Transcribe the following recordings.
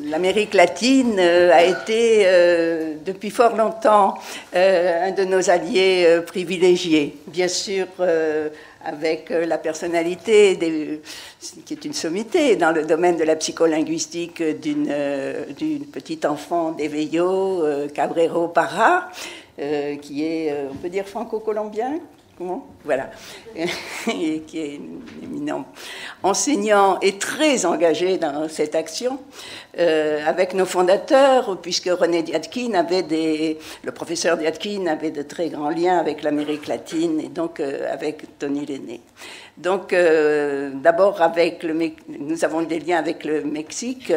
l'Amérique latine a été depuis fort longtemps un de nos alliés privilégiés. Bien sûr, avec la personnalité qui est une sommité dans le domaine de la psycholinguistique d'une petite enfant d'Evello, Cabrero Parra, qui est, on peut dire, franco-colombien. Comment ? Voilà. Et qui est un éminent enseignant et très engagé dans cette action, avec nos fondateurs, puisque René Dyadkine le professeur Dyadkine avait de très grands liens avec l'Amérique latine et donc avec Tony Lenney. Donc, d'abord, nous avons des liens avec le Mexique,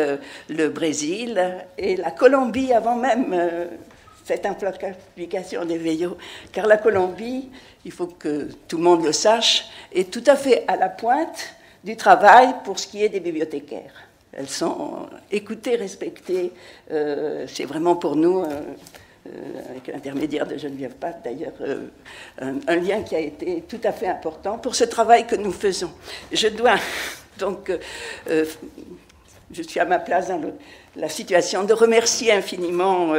le Brésil et la Colombie avant même cette implication d'Evello, car la Colombie, il faut que tout le monde le sache, est tout à fait à la pointe du travail pour ce qui est des bibliothécaires. Elles sont écoutées, respectées. C'est vraiment pour nous, avec l'intermédiaire de Geneviève Pape d'ailleurs, un lien qui a été tout à fait important pour ce travail que nous faisons. Je dois donc... je suis à ma place dans la situation de remercier infiniment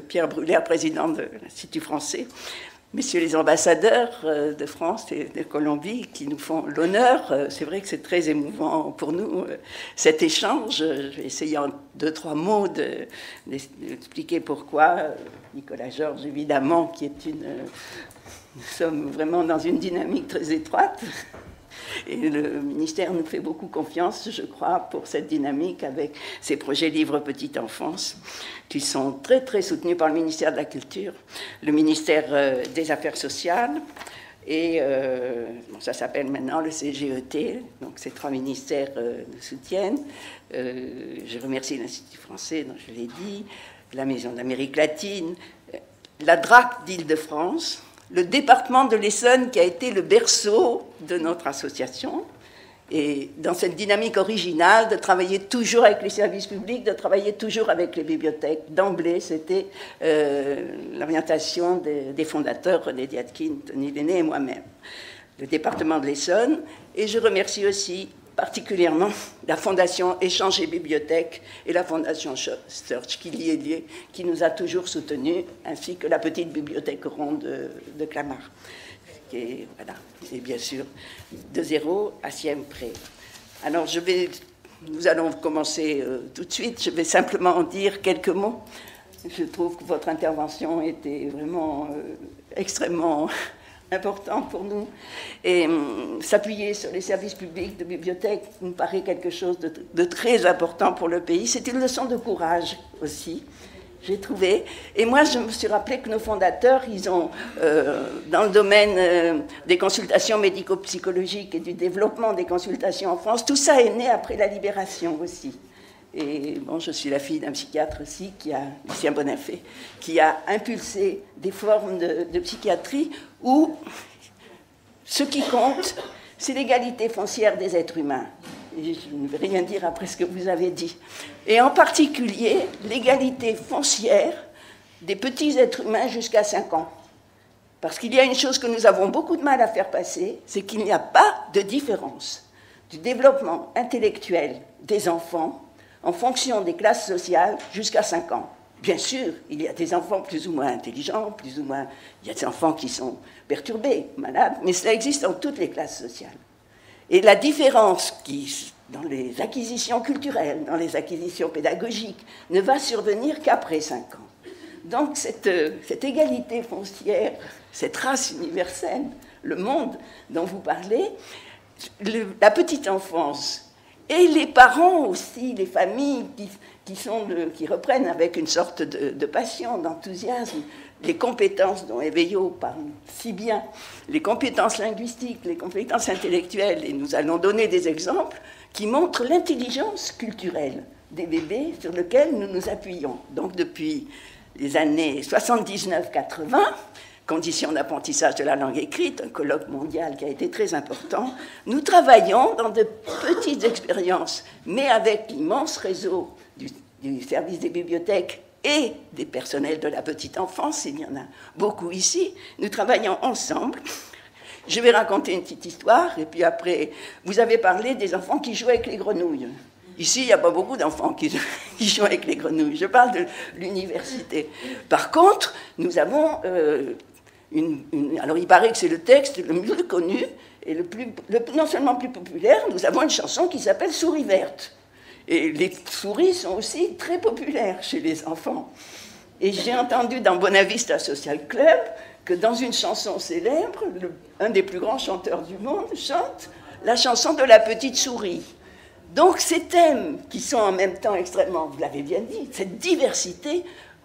Pierre Brulère, président de l'Institut français, messieurs les ambassadeurs de France et de Colombie qui nous font l'honneur. C'est vrai que c'est très émouvant pour nous, cet échange. Je vais essayer en 2-3 mots d'expliquer pourquoi. Nicolas Georges, évidemment, qui est nous sommes vraiment dans une dynamique très étroite. Et le ministère nous fait beaucoup confiance, je crois, pour cette dynamique avec ces projets livres petite enfance, qui sont très, très soutenus par le ministère de la Culture, le ministère des Affaires sociales, et ça s'appelle maintenant le CGET, donc ces 3 ministères nous soutiennent. Je remercie l'Institut français, dont je l'ai dit, la Maison d'Amérique latine, la DRAC d'Île-de-France, le département de l'Essonne qui a été le berceau de notre association, et dans cette dynamique originale de travailler toujours avec les services publics, de travailler toujours avec les bibliothèques. D'emblée, c'était l'orientation des fondateurs, René Dyadkine, Tony Lenney et moi-même. Le département de l'Essonne, et je remercie aussi particulièrement la Fondation Échange et Bibliothèque et la Fondation Search, qui nous a toujours soutenus, ainsi que la petite bibliothèque ronde de Clamart. Et voilà, et bien sûr, de 0 à Siem près. Alors, nous allons commencer tout de suite. Je vais simplement en dire quelques mots. Je trouve que votre intervention était vraiment extrêmement important pour nous. Et s'appuyer sur les services publics de bibliothèque nous paraît quelque chose de très important pour le pays. C'est une leçon de courage aussi, j'ai trouvé. Et moi, je me suis rappelé que nos fondateurs, ils ont, dans le domaine des consultations médico-psychologiques et du développement des consultations en France, tout ça est né après la Libération aussi. Et bon, je suis la fille d'un psychiatre aussi, Lucien Bonafé, qui a impulsé des formes de psychiatrie où ce qui compte, c'est l'égalité foncière des êtres humains. Et je ne vais rien dire après ce que vous avez dit. Et en particulier, l'égalité foncière des petits êtres humains jusqu'à 5 ans. Parce qu'il y a une chose que nous avons beaucoup de mal à faire passer, c'est qu'il n'y a pas de différence du développement intellectuel des enfants en fonction des classes sociales jusqu'à 5 ans. Bien sûr, il y a des enfants plus ou moins intelligents, plus ou moins... Il y a des enfants qui sont perturbés, malades, mais cela existe dans toutes les classes sociales. Et la différence dans les acquisitions culturelles, dans les acquisitions pédagogiques, ne va survenir qu'après 5 ans. Donc cette égalité foncière, cette race universelle, le monde dont vous parlez, la petite enfance et les parents aussi, les familles qui reprennent avec une sorte de passion, d'enthousiasme, les compétences dont Evello parle si bien, les compétences linguistiques, les compétences intellectuelles, et nous allons donner des exemples qui montrent l'intelligence culturelle des bébés sur lequel nous nous appuyons. Donc depuis les années 79-80, conditions d'apprentissage de la langue écrite, un colloque mondial qui a été très important, nous travaillons dans de petites expériences, mais avec l'immense réseau du service des bibliothèques et des personnels de la petite enfance, il y en a beaucoup ici, nous travaillons ensemble. Je vais raconter une petite histoire, et puis après, vous avez parlé des enfants qui jouent avec les grenouilles. Ici, il n'y a pas beaucoup d'enfants qui jouent avec les grenouilles. Je parle de l'université. Par contre, nous avons alors, il paraît que c'est le texte le mieux connu et non seulement le plus populaire. Nous avons une chanson qui s'appelle « Souris verte ». Et les souris sont aussi très populaires chez les enfants. Et j'ai entendu dans Bonavista Social Club que dans une chanson célèbre, un des plus grands chanteurs du monde chante la chanson de la petite souris. Donc ces thèmes qui sont en même temps extrêmement, vous l'avez bien dit, cette diversité,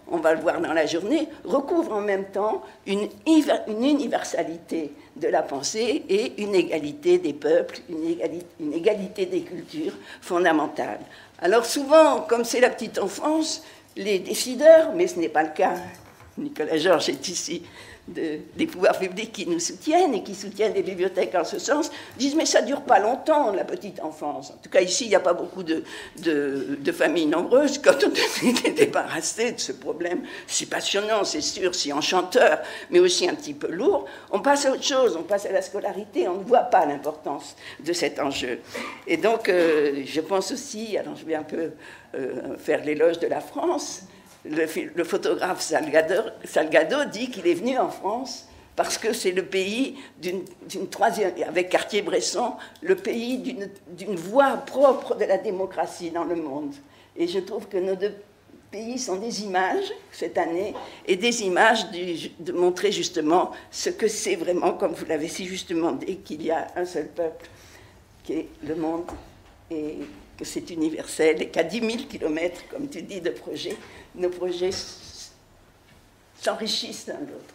on va le voir dans la journée, recouvre en même temps une universalité de la pensée et une égalité des peuples, une égalité des cultures fondamentale. Alors souvent, comme c'est la petite enfance, les décideurs, mais ce n'est pas le cas, Nicolas Georges est ici, des pouvoirs publics qui nous soutiennent et qui soutiennent les bibliothèques en ce sens, disent mais ça ne dure pas longtemps la petite enfance. En tout cas ici il n'y a pas beaucoup de familles nombreuses. Quand on est débarrassé de ce problème si passionnant, c'est sûr, si enchanteur, mais aussi un petit peu lourd, on passe à autre chose, on passe à la scolarité, on ne voit pas l'importance de cet enjeu. Et donc je pense aussi, alors je vais un peu faire l'éloge de la France. Le photographe Salgado dit qu'il est venu en France parce que c'est le pays d'une troisième, avec Cartier-Bresson, le pays d'une voie propre de la démocratie dans le monde. Et je trouve que nos deux pays sont des images, cette année, et des images de montrer justement ce que c'est vraiment, comme vous l'avez si justement dit, qu'il y a un seul peuple, qui est le monde, et que c'est universel, et qu'à 10 000 kilomètres, comme tu dis, de projets, nos projets s'enrichissent l'un de l'autre.